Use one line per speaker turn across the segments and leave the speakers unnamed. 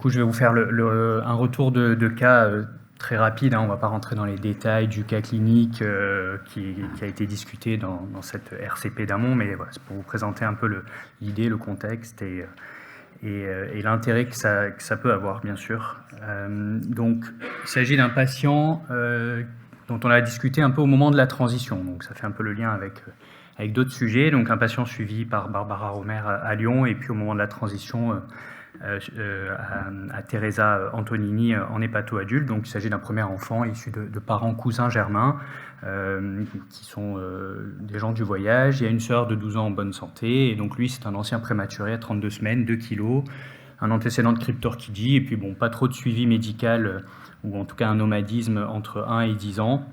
coup, je vais vous faire un retour de cas très rapide. On ne va pas rentrer dans les détails du cas clinique qui a été discuté dans cette RCP d'amont, mais voilà, c'est pour vous présenter un peu l'idée, le contexte et l'intérêt que ça peut avoir, bien sûr. Donc, il s'agit d'un patient dont on a discuté un peu au moment de la transition. Donc, ça fait un peu le lien avec d'autres sujets. Donc, un patient suivi par Barbara Romer à Lyon, et puis au moment de la transition à Teresa Antonini en hépato-adulte. Donc, il s'agit d'un premier enfant issu de parents cousins germains qui sont des gens du voyage. Il y a une sœur de 12 ans en bonne santé, et donc lui, c'est un ancien prématuré à 32 semaines, 2 kilos, un antécédent de cryptorchidie, et puis bon, pas trop de suivi médical, ou en tout cas un nomadisme entre 1 et 10 ans.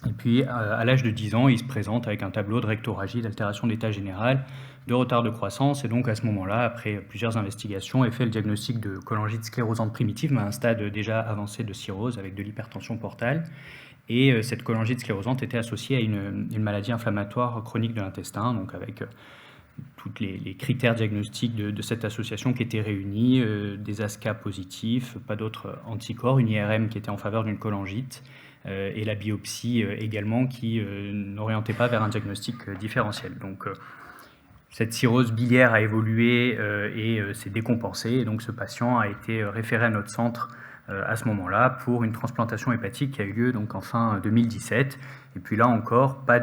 Et puis, à l'âge de 10 ans, il se présente avec un tableau de rectorragie, d'altération d'état général, de retard de croissance. Et donc, à ce moment-là, après plusieurs investigations, est fait le diagnostic de cholangite sclérosante primitive, mais à un stade déjà avancé de cirrhose avec de l'hypertension portale. Et cette cholangite sclérosante était associée à une maladie inflammatoire chronique de l'intestin, donc avec tous les critères diagnostiques de cette association qui étaient réunis, des ASCA positifs, pas d'autres anticorps, une IRM qui était en faveur d'une cholangite, et la biopsie également qui n'orientait pas vers un diagnostic différentiel. Donc cette cirrhose biliaire a évolué et s'est décompensée, et donc ce patient a été référé à notre centre à ce moment-là pour une transplantation hépatique qui a eu lieu donc en fin 2017. Et puis là encore, pas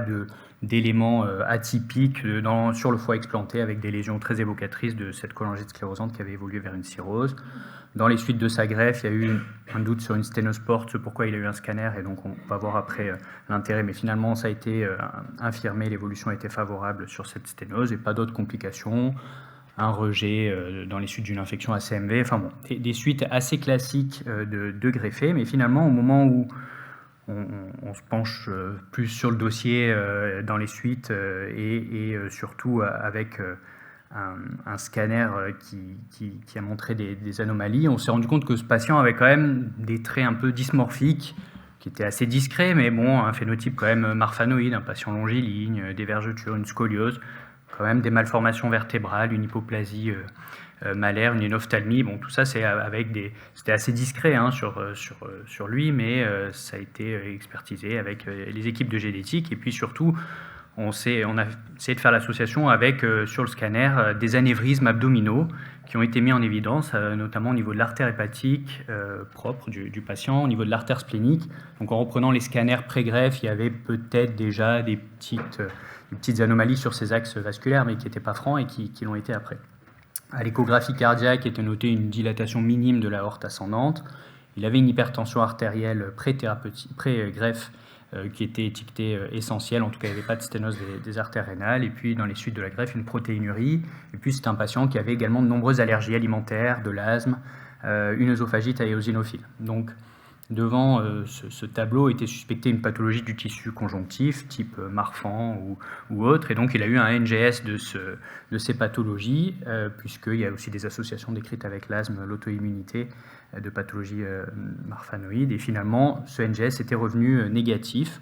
d'éléments atypiques sur le foie explanté, avec des lésions très évocatrices de cette cholangite sclérosante qui avait évolué vers une cirrhose. Dans les suites de sa greffe, il y a eu un doute sur une sténospore, ce pourquoi il a eu un scanner, et donc on va voir après l'intérêt, mais finalement ça a été infirmé, l'évolution a été favorable sur cette sténose, et pas d'autres complications, un rejet dans les suites d'une infection ACMV, enfin bon, des suites assez classiques de greffés, mais finalement au moment où on se penche plus sur le dossier dans les suites et surtout avec un scanner qui a montré des anomalies, on s'est rendu compte que ce patient avait quand même des traits un peu dysmorphiques, qui étaient assez discrets, mais bon, un phénotype quand même marfanoïde, un patient longiligne, des vergetures, une scoliose, quand même des malformations vertébrales, une hypoplasie malaire, une ophtalmie. Bon, tout ça, c'était assez discret sur lui, mais ça a été expertisé avec les équipes de génétique, et puis surtout, on a essayé de faire l'association avec, sur le scanner, des anévrismes abdominaux qui ont été mis en évidence, notamment au niveau de l'artère hépatique propre du patient, au niveau de l'artère splénique. Donc en reprenant les scanners pré-greffe, il y avait peut-être déjà des petites anomalies sur ces axes vasculaires, mais qui n'étaient pas francs et qui l'ont été après. À l'échographie cardiaque était notée une dilatation minime de l'aorte ascendante. Il avait une hypertension artérielle pré-greffe qui était étiquetée essentielle, en tout cas il n'y avait pas de sténose des artères rénales, et puis dans les suites de la greffe, une protéinurie, et puis c'est un patient qui avait également de nombreuses allergies alimentaires, de l'asthme, une œsophagite éosinophile. Donc devant ce tableau était suspectée une pathologie du tissu conjonctif, type Marfan ou autre, et donc il a eu un NGS de ces pathologies, puisqu'il y a aussi des associations décrites avec l'asthme, l'auto-immunité, de pathologies marfanoïdes, et finalement ce NGS était revenu négatif,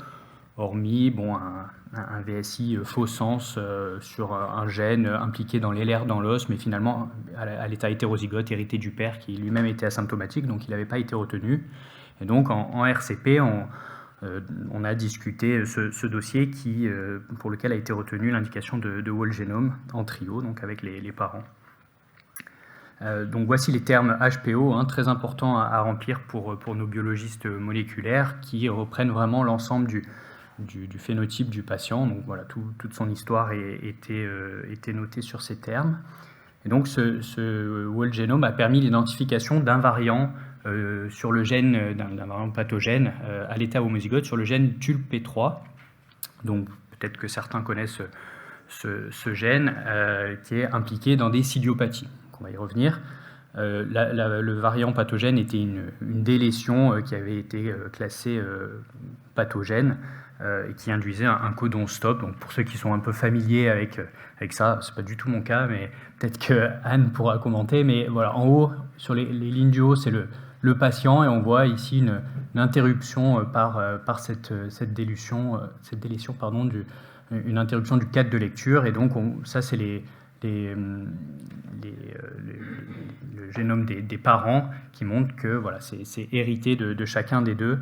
hormis un VSI faux sens sur un gène impliqué dans les LR dans l'os, mais finalement à l'état hétérozygote hérité du père qui lui-même était asymptomatique, donc il n'avait pas été retenu. Et donc en RCP, on a discuté ce dossier pour lequel a été retenu l'indication de whole genome en trio, donc avec les parents. Donc voici les termes HPO, très importants à remplir pour nos biologistes moléculaires, qui reprennent vraiment l'ensemble du phénotype du patient. Donc voilà, toute son histoire était notée sur ces termes. Et donc ce whole genome a permis l'identification d'un variant sur le gène, d'un variant pathogène à l'état homozygote sur le gène TULP3. Donc peut-être que certains connaissent ce gène qui est impliqué dans des ciliopathies. On va y revenir. Le variant pathogène était une délétion qui avait été classée pathogène et qui induisait un codon stop. Donc pour ceux qui sont un peu familiers avec ça, c'est pas du tout mon cas, mais peut-être que Anne pourra commenter. Mais voilà, en haut, sur les lignes du haut, c'est le patient, et on voit ici une interruption par cette délétion, une interruption du cadre de lecture. Et donc ça, c'est le génome des parents qui montre que voilà, c'est hérité de chacun des deux.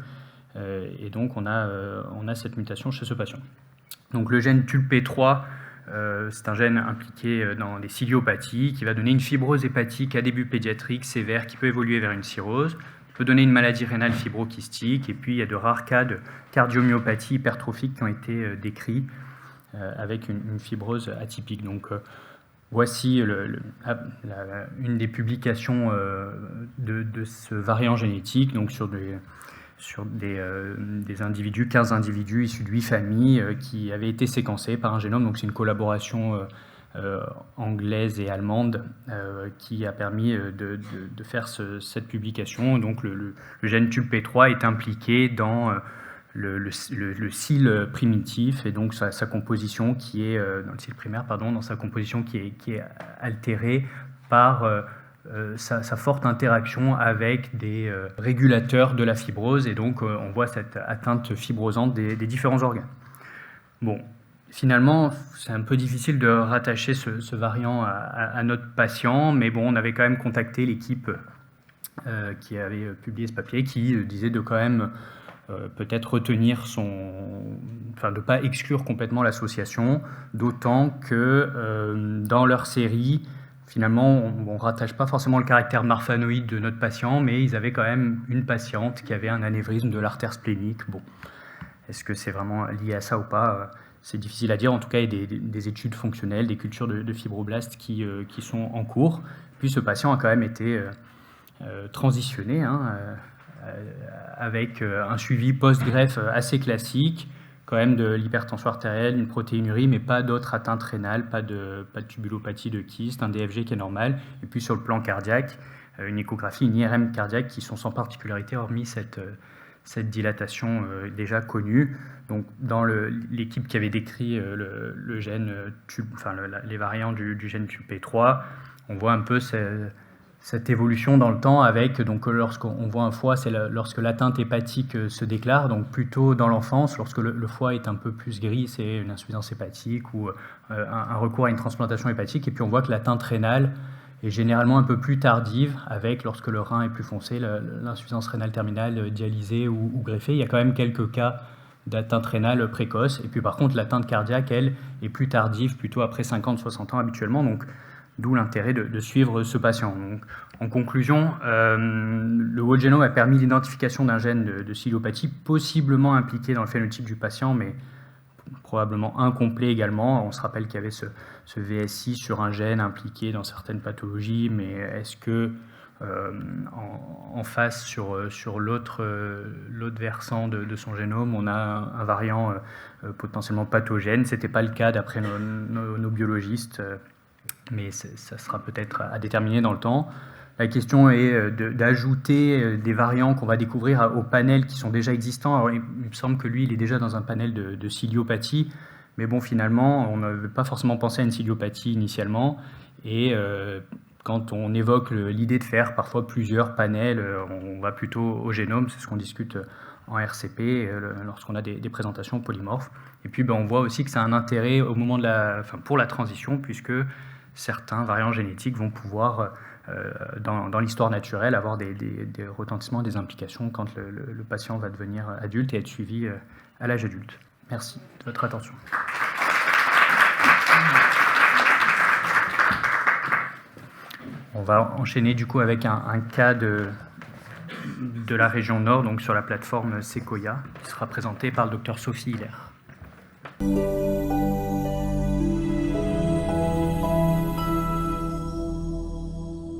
Et donc, on a cette mutation chez ce patient. Donc, le gène TULP3, c'est un gène impliqué dans les ciliopathies qui va donner une fibrose hépatique à début pédiatrique sévère qui peut évoluer vers une cirrhose, peut donner une maladie rénale fibrokystique, et puis il y a de rares cas de cardiomyopathie hypertrophique qui ont été décrits avec une fibrose atypique. Donc, voici une des publications de ce variant génétique, donc sur des individus, 15 individus issus de 8 familles qui avaient été séquencés par un génome. Donc c'est une collaboration anglaise et allemande qui a permis de faire cette publication. Donc le gène TULP3 est impliqué dans le cil primitif et donc sa composition qui est dans le cil primaire, pardon, dans sa composition qui est altérée par sa forte interaction avec des régulateurs de la fibrose, et donc on voit cette atteinte fibrosante des différents organes. Bon, finalement, c'est un peu difficile de rattacher ce variant à notre patient, mais bon, on avait quand même contacté l'équipe qui avait publié ce papier, qui disait de quand même peut-être retenir enfin de ne pas exclure complètement l'association, d'autant que dans leur série, finalement, on ne rattache pas forcément le caractère marfanoïde de notre patient, mais ils avaient quand même une patiente qui avait un anévrisme de l'artère splénique. Bon, est-ce que c'est vraiment lié à ça ou pas? C'est difficile à dire. En tout cas, il y a des études fonctionnelles, des cultures de fibroblastes qui sont en cours. Puis ce patient a quand même été transitionné avec un suivi post-greffe assez classique, quand même de l'hypertension artérielle, une protéinurie, mais pas d'autres atteintes rénales, pas de tubulopathie de kyste, un DFG qui est normal. Et puis sur le plan cardiaque, une échographie, une IRM cardiaque qui sont sans particularité, hormis cette dilatation déjà connue. Donc dans l'équipe qui avait décrit le gène les variants du gène TULP3, on voit un peu cette évolution dans le temps avec, donc lorsqu'on voit un foie, c'est lorsque l'atteinte hépatique se déclare, donc plutôt dans l'enfance, lorsque le foie est un peu plus gris, c'est une insuffisance hépatique ou un recours à une transplantation hépatique, et puis on voit que l'atteinte rénale est généralement un peu plus tardive, avec, lorsque le rein est plus foncé, l'insuffisance rénale terminale dialysée ou greffée. Il y a quand même quelques cas d'atteinte rénale précoce, et puis par contre l'atteinte cardiaque, elle, est plus tardive, plutôt après 50-60 ans habituellement, donc d'où l'intérêt de suivre ce patient. Donc, en conclusion, le whole genome a permis l'identification d'un gène de ciliopathie possiblement impliqué dans le phénotype du patient, mais probablement incomplet également. On se rappelle qu'il y avait ce VSI sur un gène impliqué dans certaines pathologies, mais est-ce que en face, sur l'autre versant de son génome, on a un variant potentiellement pathogène? Ce n'était pas le cas d'après nos biologistes, mais ça sera peut-être à déterminer dans le temps. La question est d'ajouter des variants qu'on va découvrir aux panels qui sont déjà existants. Alors, il me semble que lui, il est déjà dans un panel de ciliopathie, mais bon, finalement, on n'avait pas forcément pensé à une ciliopathie initialement, et quand on évoque l'idée de faire parfois plusieurs panels, on va plutôt au génome, c'est ce qu'on discute en RCP lorsqu'on a des présentations polymorphes. Et puis on voit aussi que ça a un intérêt au moment pour la transition, puisque certains variants génétiques vont pouvoir, dans l'histoire naturelle, avoir des retentissements, des implications quand le patient va devenir adulte et être suivi à l'âge adulte. Merci de votre attention. On va enchaîner du coup avec un cas de la région Nord, donc sur la plateforme Sequoia, qui sera présenté par le Dr Sophie Hilaire.